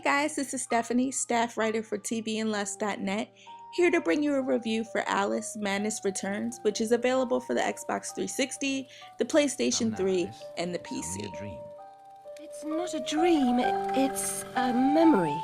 guys, this is Stephanie, staff writer for tvandless.net, here to bring you a review for Alice Madness Returns, which is available for the Xbox 360, the PlayStation 3, and the PC. It's not a dream, it's a memory,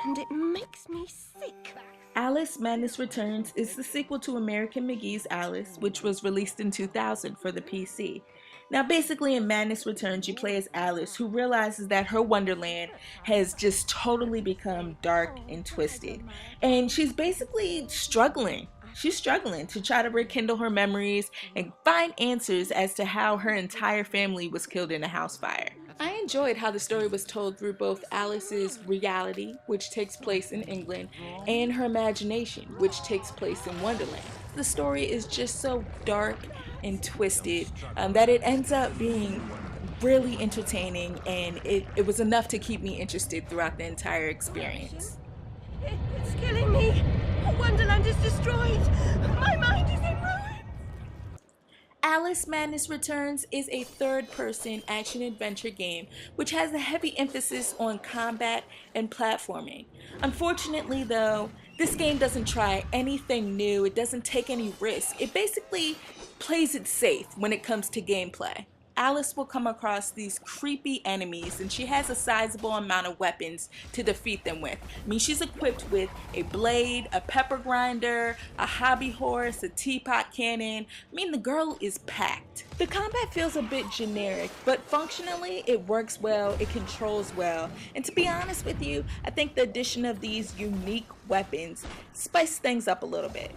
and it makes me sick. Alice Madness Returns is the sequel to American McGee's Alice, which was released in 2000 for the PC. Now basically in Madness Returns you play as Alice, who realizes that her Wonderland has just totally become dark and twisted. And she's basically struggling. She's struggling to try to rekindle her memories and find answers as to how her entire family was killed in a house fire. I enjoyed how the story was told through both Alice's reality, which takes place in England, and her imagination, which takes place in Wonderland. The story is just so dark and twisted that it ends up being really entertaining, and it was enough to keep me interested throughout the entire experience. It's killing me. Wonderland is destroyed. My mind is in ruins. Alice Madness Returns is a third-person action-adventure game which has a heavy emphasis on combat and platforming. Unfortunately though, this game doesn't try anything new, it doesn't take any risk, it basically plays it safe when it comes to gameplay. Alice will come across these creepy enemies and she has a sizable amount of weapons to defeat them with. I mean, she's equipped with a blade, a pepper grinder, a hobby horse, a teapot cannon. I mean, the girl is packed. The combat feels a bit generic, but functionally it works well, it controls well, and to be honest with you, I think the addition of these unique weapons spice things up a little bit.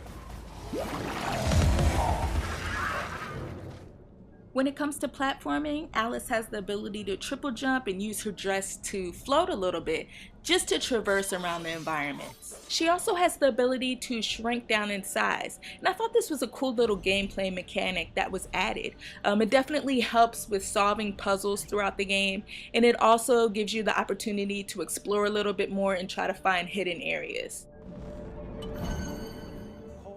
When it comes to platforming, Alice has the ability to triple jump and use her dress to float a little bit just to traverse around the environments. She also has the ability to shrink down in size, and I thought this was a cool little gameplay mechanic that was added. It definitely helps with solving puzzles throughout the game, and it also gives you the opportunity to explore a little bit more and try to find hidden areas.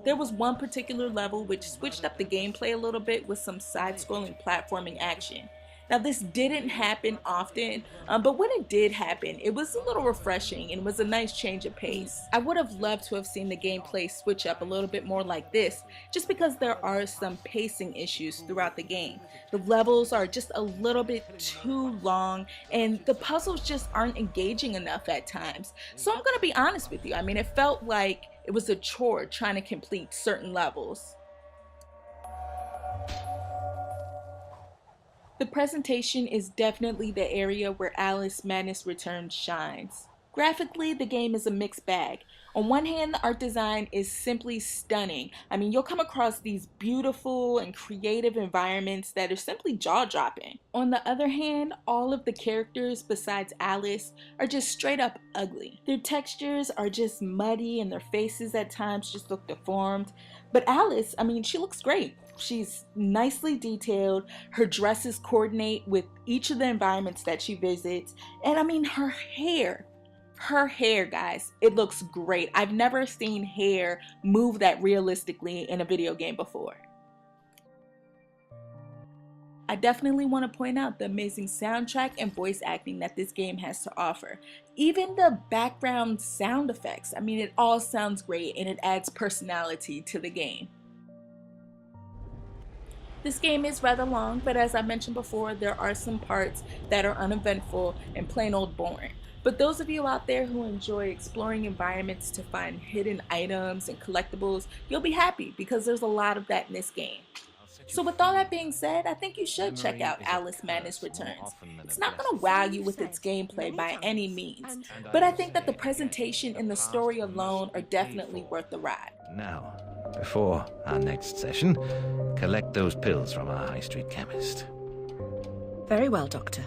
There was one particular level which switched up the gameplay a little bit with some side-scrolling platforming action. Now this didn't happen often, but when it did happen, it was a little refreshing and was a nice change of pace. I would have loved to have seen the gameplay switch up a little bit more like this, just because there are some pacing issues throughout the game. The levels are just a little bit too long and the puzzles just aren't engaging enough at times. So I'm gonna be honest with you, I mean, it felt like it was a chore trying to complete certain levels. The presentation is definitely the area where Alice Madness Returns shines. Graphically, the game is a mixed bag. On one hand, the art design is simply stunning. I mean, you'll come across these beautiful and creative environments that are simply jaw-dropping. On the other hand, all of the characters besides Alice are just straight up ugly. Their textures are just muddy and their faces at times just look deformed. But Alice, I mean, she looks great. She's nicely detailed, her dresses coordinate with each of the environments that she visits, and I mean her hair, guys, it looks great. I've never seen hair move that realistically in a video game before. I definitely want to point out the amazing soundtrack and voice acting that this game has to offer. Even the background sound effects, I mean, it all sounds great and it adds personality to the game. This game is rather long, but as I mentioned before, there are some parts that are uneventful and plain old boring. But those of you out there who enjoy exploring environments to find hidden items and collectibles, you'll be happy because there's a lot of that in this game. So with all that being said, I think you should check out Alice Madness Returns. It's not going to wow you with its gameplay by any means, but I think that the presentation and the story alone are definitely worth the ride. Now, before our next session, collect those pills from our high street chemist. Very well, Doctor.